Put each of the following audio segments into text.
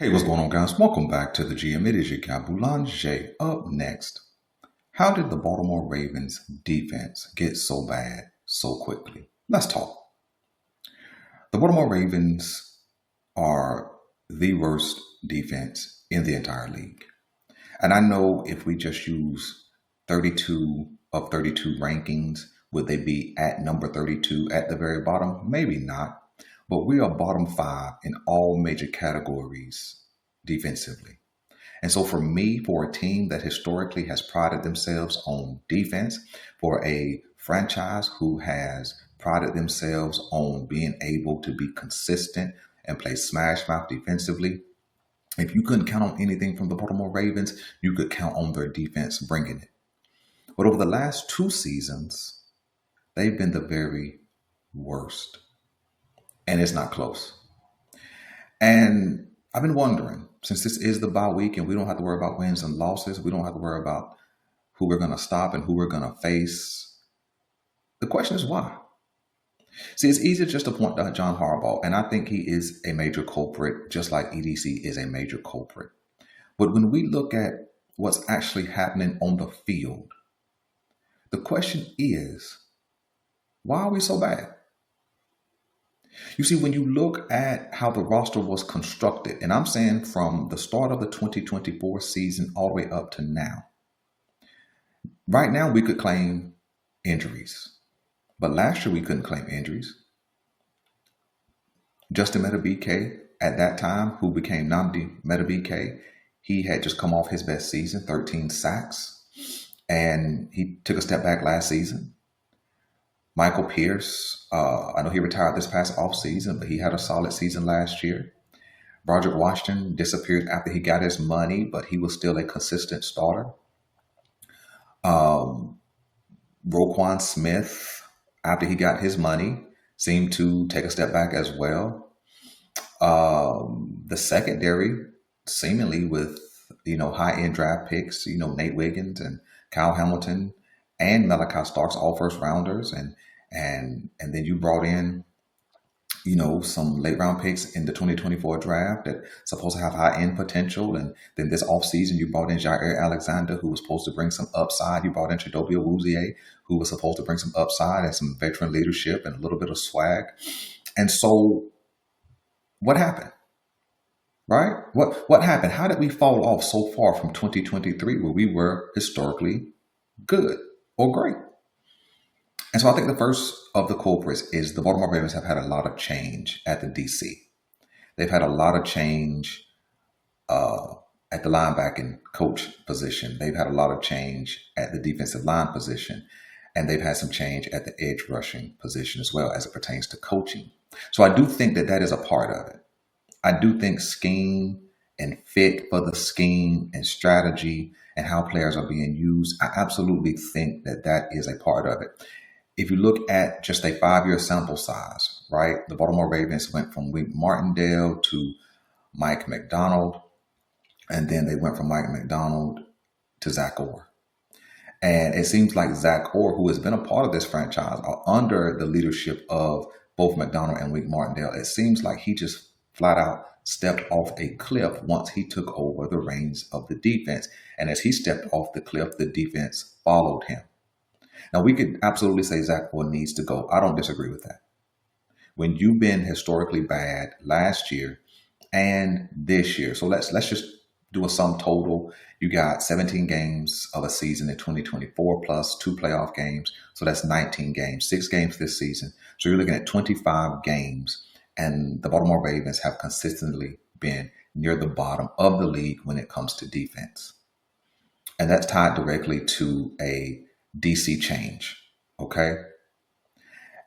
Hey, what's going on, guys? Welcome back to the GM. It is your guy Boulanger. Up next, how did the Baltimore Ravens defense get so bad so quickly? Let's talk. The Baltimore Ravens are the worst defense in the entire league. And I know if we just use 32 of 32 rankings, would they be at number 32 at the very bottom? Maybe not. But we are bottom five in all major categories defensively. And so for me, for a team that historically has prided themselves on defense, for a franchise who has prided themselves on being able to be consistent and play smash mouth defensively, if you couldn't count on anything from the Baltimore Ravens, you could count on their defense bringing it. But over the last two seasons, they've been the very worst. And it's not close. And I've been wondering, since this is the bye week and we don't have to worry about wins and losses, we don't have to worry about who we're going to stop and who we're going to face. The question is why? See, it's easy just to point to John Harbaugh, and I think he is a major culprit, just like EDC is a major culprit. But when we look at what's actually happening on the field, the question is, why are we so bad? You see, when you look at how the roster was constructed, and I'm saying from the start of the 2024 season all the way up to now, right now we could claim injuries. But last year we couldn't claim injuries. Justin Metabike at that time, who became Nnamdi Metabike, he had just come off his best season, 13 sacks, and he took a step back last season. Michael Pierce, I know he retired this past offseason, but he had a solid season last year. Broderick Washington disappeared after he got his money, but he was still a consistent starter. Roquan Smith, after he got his money, seemed to take a step back as well. The secondary, seemingly with high-end draft picks, Nate Wiggins and Kyle Hamilton and Malachi Starks, all first rounders, and then you brought in, some late round picks in the 2024 draft that supposed to have high end potential, and then this offseason you brought in Jair Alexander, who was supposed to bring some upside. You brought in Chidobe Awuzie, who was supposed to bring some upside and some veteran leadership and a little bit of swag. And so, what happened? Right? What happened? How did we fall off so far from 2023, where we were historically good or great? And so I think the first of the culprits is the Baltimore Ravens have had a lot of change at the DC. They've had a lot of change at the linebacking coach position. They've had a lot of change at the defensive line position. And they've had some change at the edge rushing position as well as it pertains to coaching. So I do think that is a part of it. I do think scheme and fit for the scheme and strategy and how players are being used, I absolutely think that is a part of it. If you look at just a 5-year sample size, right, the Baltimore Ravens went from Wink Martindale to Mike Macdonald, and then they went from Mike Macdonald to Zach Orr. And it seems like Zach Orr, who has been a part of this franchise, under the leadership of both Macdonald and Wink Martindale, it seems like he just flat out stepped off a cliff once he took over the reins of the defense. And as he stepped off the cliff, the defense followed him. Now, we could absolutely say Zach Orr needs to go. I don't disagree with that. When you've been historically bad last year and this year, so let's just do a sum total. You got 17 games of a season in 2024 plus 2 playoff games. So that's 19 games, 6 games this season. So you're looking at 25 games. And the Baltimore Ravens have consistently been near the bottom of the league when it comes to defense. And that's tied directly to a DC change. Okay.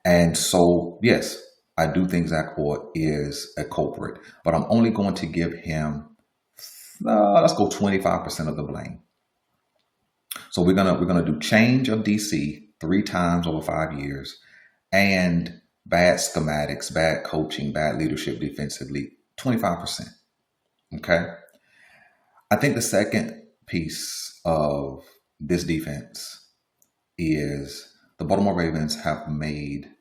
And so, yes, I do think Zach Orr is a culprit, but I'm only going to give him, let's go 25% of the blame. So we're gonna do change of DC 3 times over 5 years, and bad schematics, bad coaching, bad leadership defensively, 25%. Okay. I think the second piece of this defense is the Baltimore Ravens have made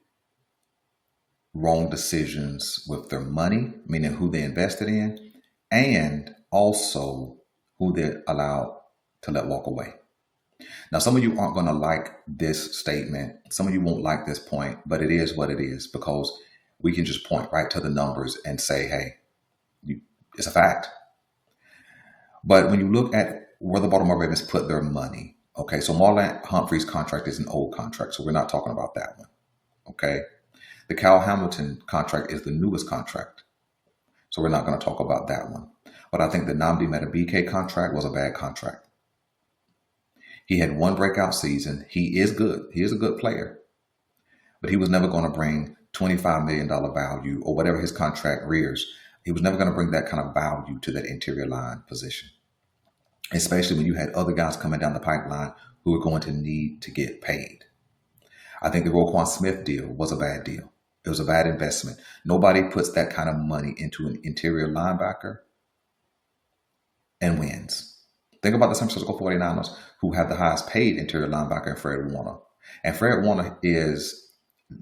wrong decisions with their money, meaning who they invested in, and also who they're allowed to let walk away. Now, some of you aren't going to like this statement. Some of you won't like this point, but it is what it is, because we can just point right to the numbers and say, hey, it's a fact. But when you look at where the Baltimore Ravens put their money, okay, so Marlon Humphrey's contract is an old contract, so we're not talking about that one, okay? The Kyle Hamilton contract is the newest contract, so we're not going to talk about that one. But I think the Nnamdi Madubuike contract was a bad contract. He had one breakout season. He is good. He is a good player. But he was never going to bring $25 million value or whatever his contract rears. He was never going to bring that kind of value to that interior line position, especially when you had other guys coming down the pipeline who were going to need to get paid. I think the Roquan Smith deal was a bad deal. It was a bad investment. Nobody puts that kind of money into an interior linebacker and wins. Think about the San Francisco 49ers, who have the highest paid interior linebacker in Fred Warner. And Fred Warner is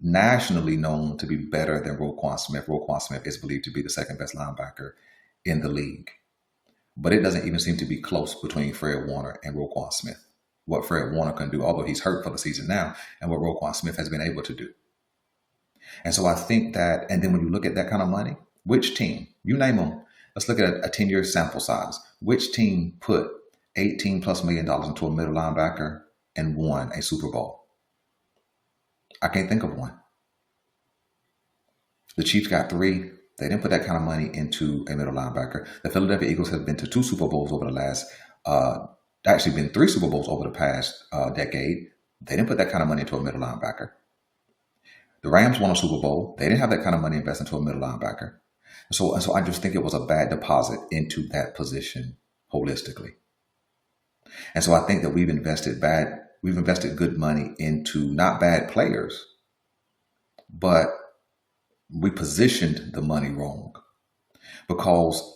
nationally known to be better than Roquan Smith. Roquan Smith is believed to be the second best linebacker in the league. But it doesn't even seem to be close between Fred Warner and Roquan Smith. What Fred Warner can do, although he's hurt for the season now, and what Roquan Smith has been able to do. And so I think that, and then when you look at that kind of money, which team, you name them, let's look at a 10-year sample size. Which team put $18+ million into a middle linebacker and won a Super Bowl? I can't think of one. The Chiefs got 3. They didn't put that kind of money into a middle linebacker. The Philadelphia Eagles have been to 2 Super Bowls over the last, actually been 3 Super Bowls over the past decade. They didn't put that kind of money into a middle linebacker. The Rams won a Super Bowl. They didn't have that kind of money invested into a middle linebacker. So I just think it was a bad deposit into that position holistically. And so I think that we've invested good money into not bad players, but we positioned the money wrong, because,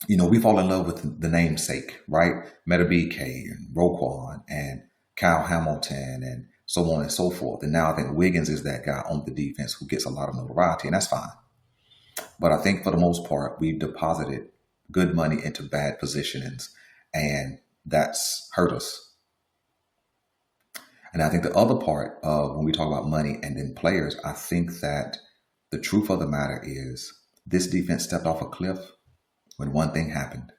we fall in love with the namesake, right? Madubuike and Roquan and Kyle Hamilton and so on and so forth. And now I think Wiggins is that guy on the defense who gets a lot of notoriety, and that's fine. But I think for the most part, we've deposited good money into bad positionings, and that's hurt us. And I think the other part of when we talk about money and then players, I think that the truth of the matter is this defense stepped off a cliff when one thing happened.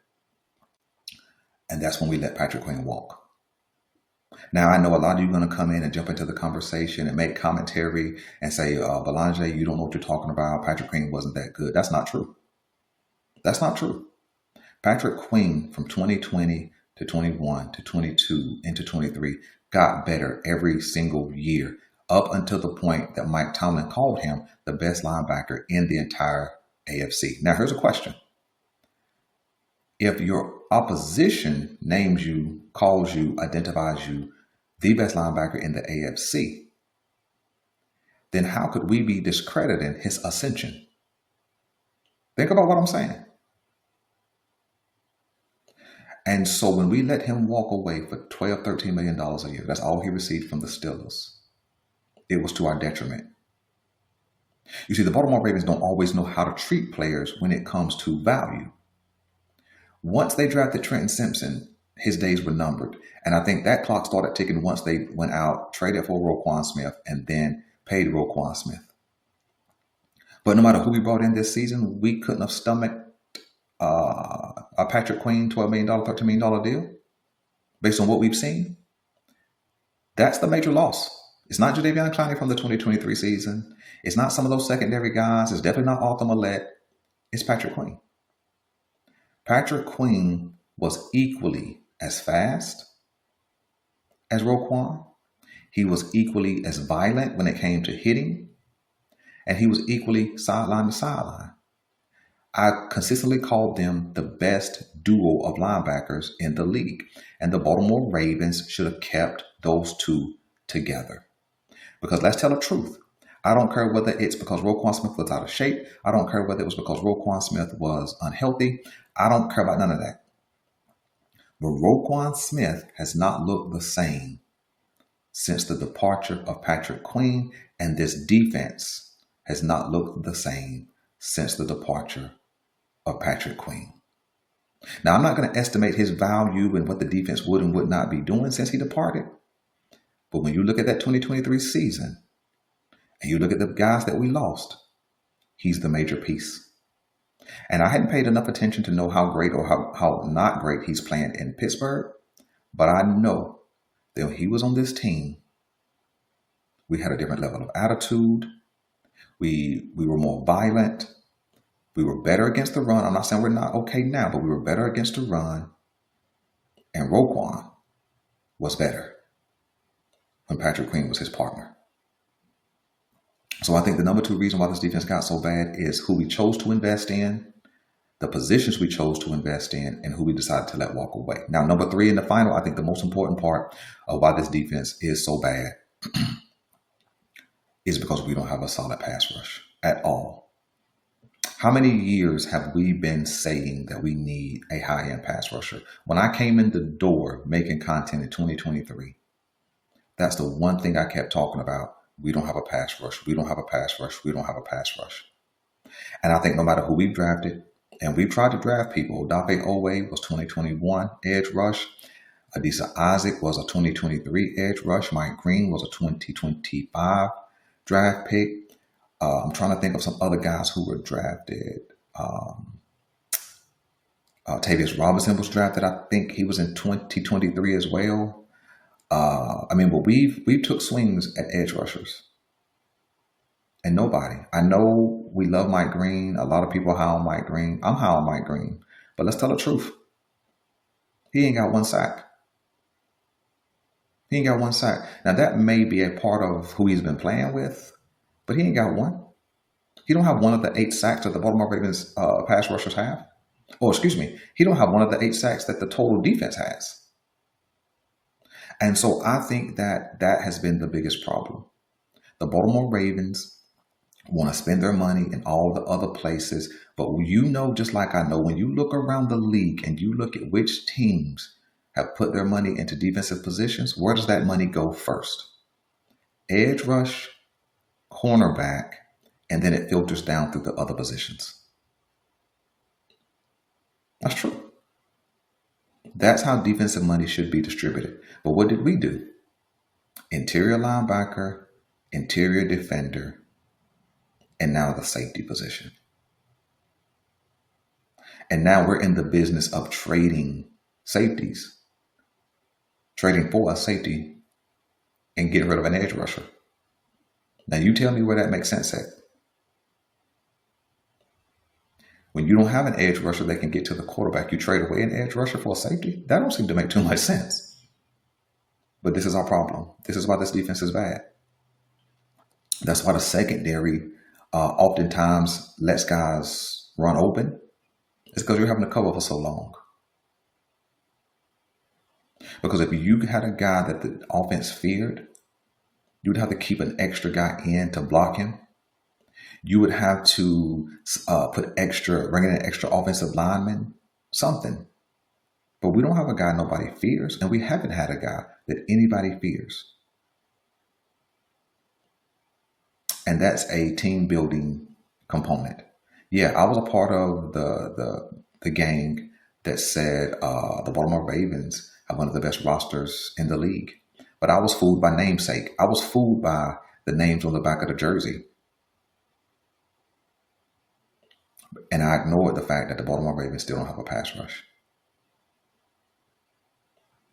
And that's when we let Patrick Queen walk. Now, I know a lot of you are going to come in and jump into the conversation and make commentary and say, Belanger, you don't know what you're talking about. Patrick Queen wasn't that good. That's not true. That's not true. Patrick Queen from 2020 to 21 to 22 into 23 got better every single year, up until the point that Mike Tomlin called him the best linebacker in the entire AFC. Now, here's a question. If your opposition names you, calls you, identifies you the best linebacker in the AFC, then how could we be discrediting his ascension? Think about what I'm saying. And so when we let him walk away for $12, $13 million a year, that's all he received from the Steelers, it was to our detriment. You see, the Baltimore Ravens don't always know how to treat players when it comes to value. Once they drafted Trenton Simpson, his days were numbered. And I think that clock started ticking once they went out, traded for Roquan Smith, and then paid Roquan Smith. But no matter who we brought in this season, we couldn't have stomached a Patrick Queen $12 million, $13 million deal based on what we've seen. That's the major loss. It's not Jadeveon Clowney from the 2023 season. It's not some of those secondary guys. It's definitely not Arthur Millette. It's Patrick Queen. Patrick Queen was equally as fast as Roquan. He was equally as violent when it came to hitting. And he was equally sideline to sideline. I consistently called them the best duo of linebackers in the league. And the Baltimore Ravens should have kept those two together. Because let's tell the truth. I don't care whether it's because Roquan Smith was out of shape. I don't care whether it was because Roquan Smith was unhealthy. I don't care about none of that. But Roquan Smith has not looked the same since the departure of Patrick Queen, and this defense has not looked the same since the departure of Patrick Queen. Now, I'm not going to estimate his value and what the defense would and would not be doing since he departed. But when you look at that 2023 season and you look at the guys that we lost, he's the major piece. And I hadn't paid enough attention to know how great or how not great he's playing in Pittsburgh. But I know that when he was on this team, we had a different level of attitude. We were more violent. We were better against the run. I'm not saying we're not okay now, but we were better against the run. And Roquan was better when Patrick Queen was his partner. So I think the number 2 reason why this defense got so bad is who we chose to invest in, the positions we chose to invest in, and who we decided to let walk away. Now, number 3 in the final, I think the most important part of why this defense is so bad is because we don't have a solid pass rush at all. How many years have we been saying that we need a high-end pass rusher? When I came in the door making content in 2023, that's the one thing I kept talking about. We don't have a pass rush. We don't have a pass rush. We don't have a pass rush. And I think no matter who we've drafted, and we've tried to draft people, Odafe Oweh was 2021 edge rush. Adisa Isaac was a 2023 edge rush. Mike Green was a 2025 draft pick. I'm trying to think of some other guys who were drafted. Tavius Robinson was drafted. I think he was in 2023 as well. But we've took swings at edge rushers. And nobody. I know we love Mike Green. A lot of people are high on Mike Green. I'm high on Mike Green. But let's tell the truth. He ain't got 1 sack. He ain't got 1 sack. Now, that may be a part of who he's been playing with, but he ain't got 1. He don't have 1 of the 8 sacks that the Baltimore Ravens pass rushers have. He don't have 1 of the 8 sacks that the total defense has. And so I think that has been the biggest problem. The Baltimore Ravens want to spend their money in all the other places. But just like I know, when you look around the league and you look at which teams have put their money into defensive positions, where does that money go first? Edge rush, cornerback, and then it filters down through the other positions. That's true. That's how defensive money should be distributed. But what did we do? Interior linebacker, interior defender, and now the safety position. And now we're in the business of trading safeties, trading for a safety and getting rid of an edge rusher. Now you tell me where that makes sense at. When you don't have an edge rusher that can get to the quarterback, you trade away an edge rusher for a safety? That don't seem to make too much sense. But this is our problem. This is why this defense is bad. That's why the secondary oftentimes lets guys run open. It's because you're having to cover for so long. Because if you had a guy that the offense feared, you would have to keep an extra guy in to block him. You would have to bring in an extra offensive lineman, something. But we don't have a guy nobody fears, and we haven't had a guy that anybody fears. And that's a team building component. Yeah, I was a part of the gang that said the Baltimore Ravens have one of the best rosters in the league. But I was fooled by namesake. I was fooled by the names on the back of the jersey. And I ignored the fact that the Baltimore Ravens still don't have a pass rush.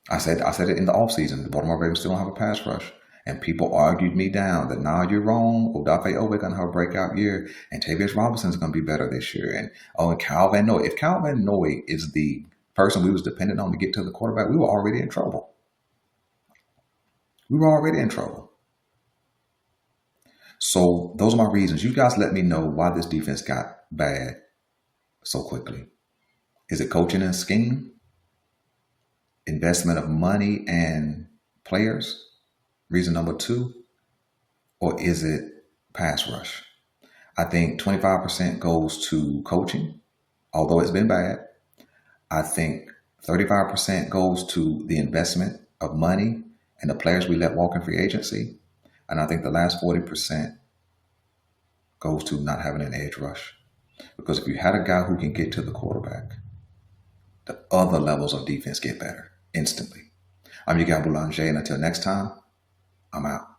I said it in the offseason. The Baltimore Ravens still don't have a pass rush. And people argued me down that, nah, you're wrong. Odafe Oweh going to have a breakout year. And Tavius Robinson's going to be better this year. And Calvin Noy. If Calvin Noy is the person we was dependent on to get to the quarterback, we were already in trouble. So those are my reasons. You guys let me know why this defense got bad so quickly. Is it coaching and scheme? Investment of money and players? Reason number 2, or is it pass rush? I think 25% goes to coaching, although it's been bad. I think 35% goes to the investment of money and the players we let walk in free agency. And I think the last 40% goes to not having an edge rush. Because if you had a guy who can get to the quarterback, the other levels of defense get better instantly. I'm your guy Boulanger, and until next time, I'm out.